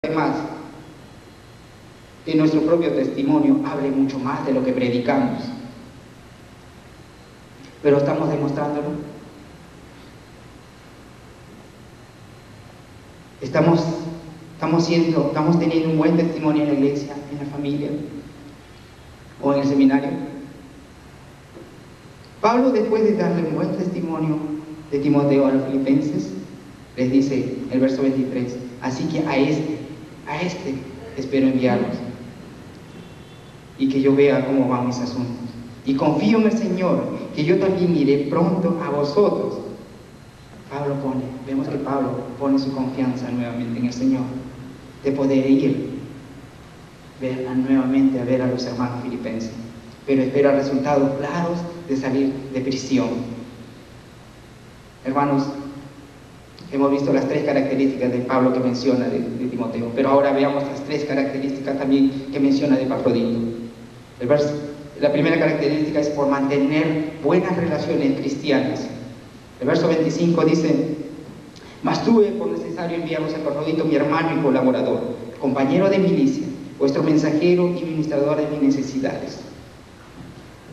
más que nuestro propio testimonio hable mucho más de lo que predicamos. Pero estamos demostrándolo. Estamos teniendo un buen testimonio en la iglesia, en la familia o en el seminario. Pablo, después de darle un buen testimonio de Timoteo a los filipenses, les dice el verso 23: así que a este espero enviarlos, y que yo vea cómo van mis asuntos. Y confío en el Señor, que yo también iré pronto a vosotros. Vemos que Pablo pone su confianza nuevamente en el Señor, de poder ir nuevamente a ver a los hermanos filipenses, pero espera resultados claros de salir de prisión. Hermanos, hemos visto las 3 características de Pablo que menciona de Timoteo, pero ahora veamos las 3 características también que menciona de Epafrodito. La primera característica es por mantener buenas relaciones cristianas. El verso 25 dice: mas tuve por necesario enviaros a Epafrodito, mi hermano y colaborador, compañero de milicia, vuestro mensajero y ministrador de mis necesidades.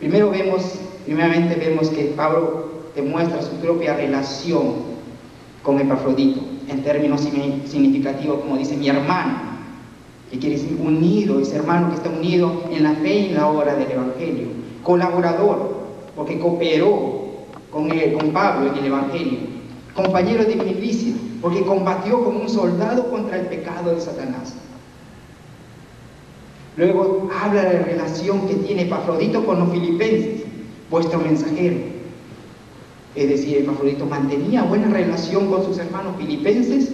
Primeramente vemos que Pablo demuestra su propia relación con Epafrodito en términos significativos, como dice mi hermano, que quiere decir unido, ese hermano que está unido en la fe y en la obra del Evangelio. Colaborador, porque cooperó con Pablo en el Evangelio. Compañero de milicia, porque combatió como un soldado contra el pecado de Satanás. Luego habla de la relación que tiene Epafrodito con los filipenses, vuestro mensajero. Es decir, Epafrodito mantenía buena relación con sus hermanos filipenses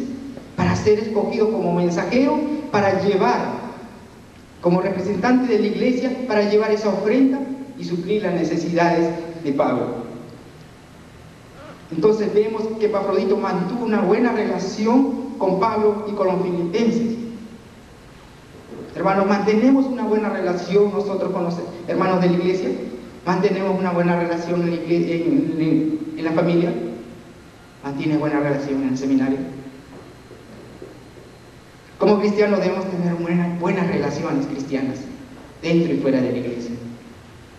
para ser escogido como mensajero, para llevar, como representante de la iglesia, para llevar esa ofrenda y suplir las necesidades de Pablo. Entonces vemos que Epafrodito mantuvo una buena relación con Pablo y con los filipenses. Hermanos, ¿mantenemos una buena relación nosotros con los hermanos de la iglesia? ¿Mantenemos una buena relación en la familia? ¿Mantiene buena relación en el seminario? Como cristianos debemos tener buenas relaciones cristianas dentro y fuera de la iglesia.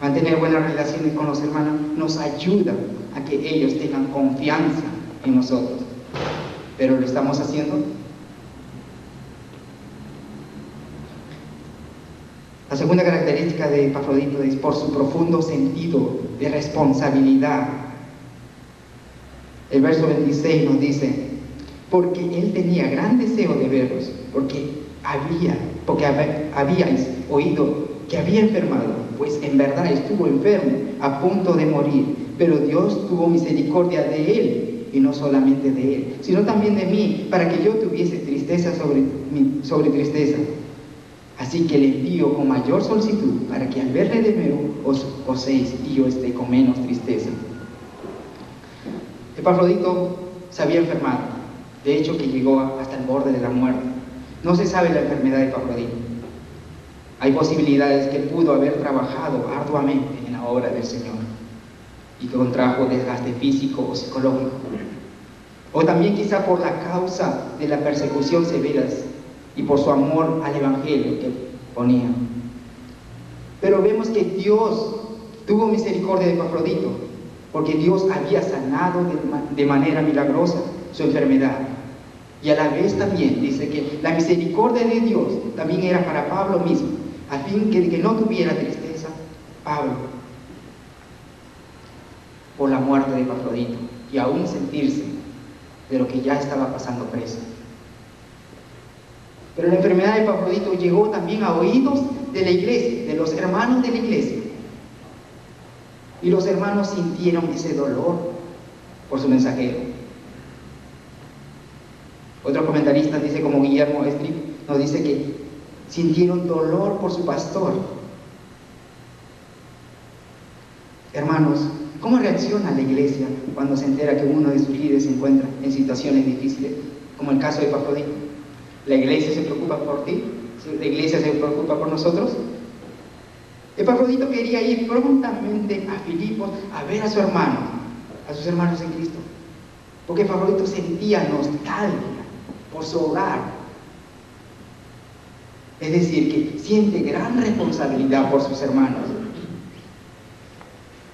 Mantener buenas relaciones con los hermanos nos ayuda a que ellos tengan confianza en nosotros. ¿Pero lo estamos haciendo? La segunda característica de Epafrodito es por su profundo sentido de responsabilidad. El verso 26 nos dice: porque él tenía gran deseo de veros, porque habíais oído que había enfermado, pues en verdad estuvo enfermo, a punto de morir, pero Dios tuvo misericordia de él, y no solamente de él, sino también de mí, para que yo tuviese tristeza sobre tristeza. Así que le envío con mayor solicitud, para que al verle de nuevo os gocéis y yo esté con menos tristeza. Epafrodito se había enfermado, de hecho que llegó hasta el borde de la muerte. No se sabe la enfermedad de Epafrodito. Hay posibilidades que pudo haber trabajado arduamente en la obra del Señor y que contrajo desgaste físico o psicológico, o también quizá por la causa de la persecución severas y por su amor al Evangelio que ponía. Pero vemos que Dios tuvo misericordia de Epafrodito, porque Dios había sanado de manera milagrosa su enfermedad. Y a la vez también dice que la misericordia de Dios también era para Pablo mismo, a fin que no tuviera tristeza Pablo por la muerte de Epafrodito, y aún sentirse de lo que ya estaba pasando preso. Pero la enfermedad de Epafrodito llegó también a oídos de la iglesia, de los hermanos de la iglesia. Y los hermanos sintieron ese dolor por su mensajero. Otro comentarista dice, como Guillermo Strip, nos dice que sintieron dolor por su pastor. Hermanos, ¿cómo reacciona la iglesia cuando se entera que uno de sus líderes se encuentra en situaciones difíciles, como el caso de Epafrodito? ¿La iglesia se preocupa por ti? ¿La iglesia se preocupa por nosotros? Epafrodito quería ir prontamente a Filipos a ver a su hermano, a sus hermanos en Cristo, porque Epafrodito sentía nostalgia por su hogar. Es decir, que siente gran responsabilidad por sus hermanos.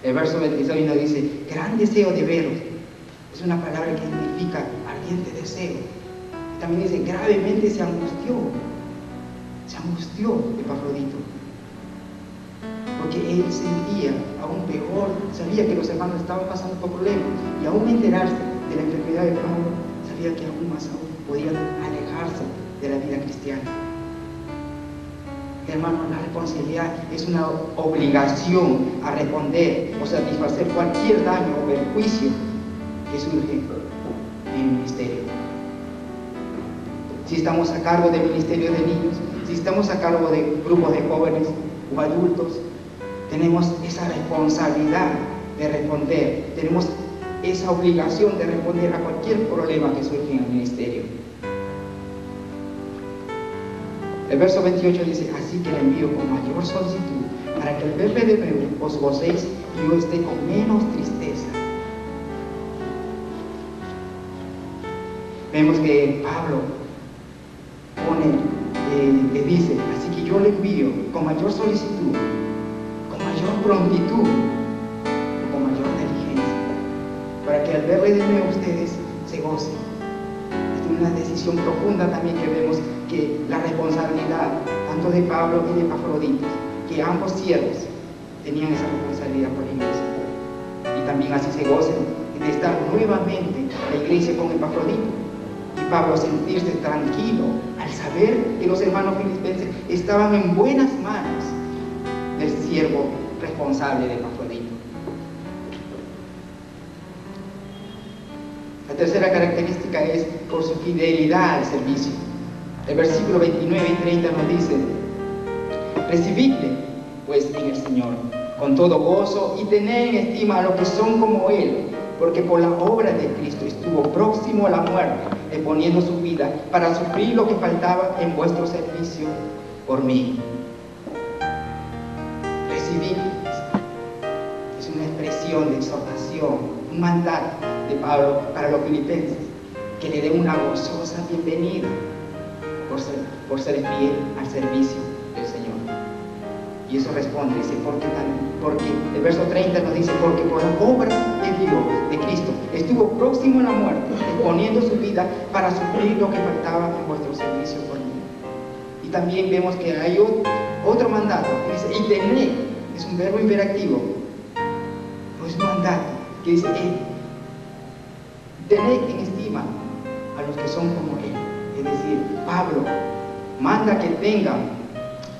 El verso 26 nos dice, gran deseo de veros. Es una palabra que significa ardiente deseo. Y también dice, gravemente se angustió Epafrodito. Porque él sentía aún peor, sabía que los hermanos estaban pasando por problemas, y aún enterarse de la enfermedad de Pablo, sabía que aún más podían alejarse de la vida cristiana. Hermano, la responsabilidad es una obligación a responder o satisfacer cualquier daño o perjuicio que surge en el ministerio. Si estamos a cargo del ministerio de niños, si estamos a cargo de grupos de jóvenes o adultos, tenemos esa responsabilidad de responder, tenemos esa obligación de responder a cualquier problema que surge en el ministerio. El verso 28 dice, así que le envío con mayor solicitud, para que al verle de nuevo os gocéis y yo esté con menos tristeza. Vemos que Pablo le dice, así que yo le envío con mayor solicitud, con mayor prontitud, con mayor diligencia, para que al verle de nuevo ustedes se gocen. Es una decisión profunda también que vemos que la responsabilidad tanto de Pablo y de Epafrodito, que ambos siervos tenían esa responsabilidad por la iglesia, y también así se gocen de estar nuevamente la iglesia con Epafrodito, y Pablo sentirse tranquilo al saber que los hermanos filipenses estaban en buenas manos del siervo responsable de Epafrodito. La tercera característica es por su fidelidad al servicio. El versículo 29 y 30 nos dice, recibidle pues en el Señor con todo gozo y tened en estima a los que son como Él, porque por la obra de Cristo estuvo próximo a la muerte, exponiendo su vida para sufrir lo que faltaba en vuestro servicio por mí. Recibidles es una expresión de exhortación, un mandato de Pablo para los filipenses, que le den una gozosa bienvenida por ser fiel al servicio del Señor. Y eso responde, dice, porque el verso 30 nos dice, porque por la obra de Dios, de Cristo, estuvo próximo a la muerte, exponiendo su vida para suplir lo que faltaba en vuestro servicio por mí. Y también vemos que hay otro mandato, que dice, y tened, es un verbo imperativo, no es un mandato, que dice, tened en estima a los que son como Él. Es decir, Pablo manda que tengan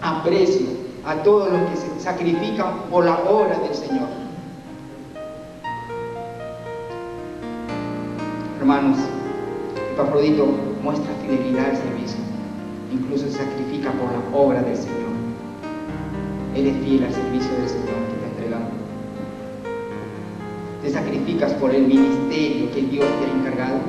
aprecio a todos los que se sacrifican por la obra del Señor. Hermanos, Epafrodito muestra fidelidad al servicio, incluso se sacrifica por la obra del Señor. Él es fiel al servicio del Señor que te ha entregado. Te sacrificas por el ministerio que Dios te ha encargado.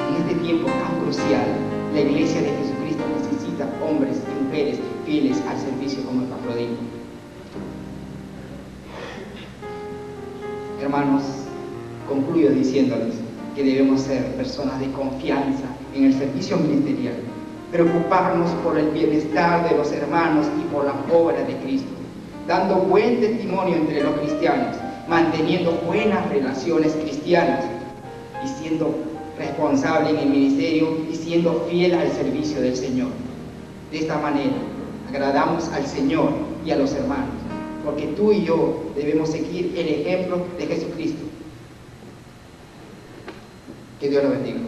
En este tiempo tan crucial, la iglesia de Jesucristo necesita hombres y mujeres fieles al servicio como Epafrodito. Hermanos, concluyo diciéndoles que debemos ser personas de confianza en el servicio ministerial, preocuparnos por el bienestar de los hermanos y por la obra de Cristo, dando buen testimonio entre los cristianos, manteniendo buenas relaciones cristianas y siendo responsable en el ministerio y siendo fiel al servicio del Señor. De esta manera agradamos al Señor y a los hermanos, porque tú y yo debemos seguir el ejemplo de Jesucristo. Que Dios lo bendiga.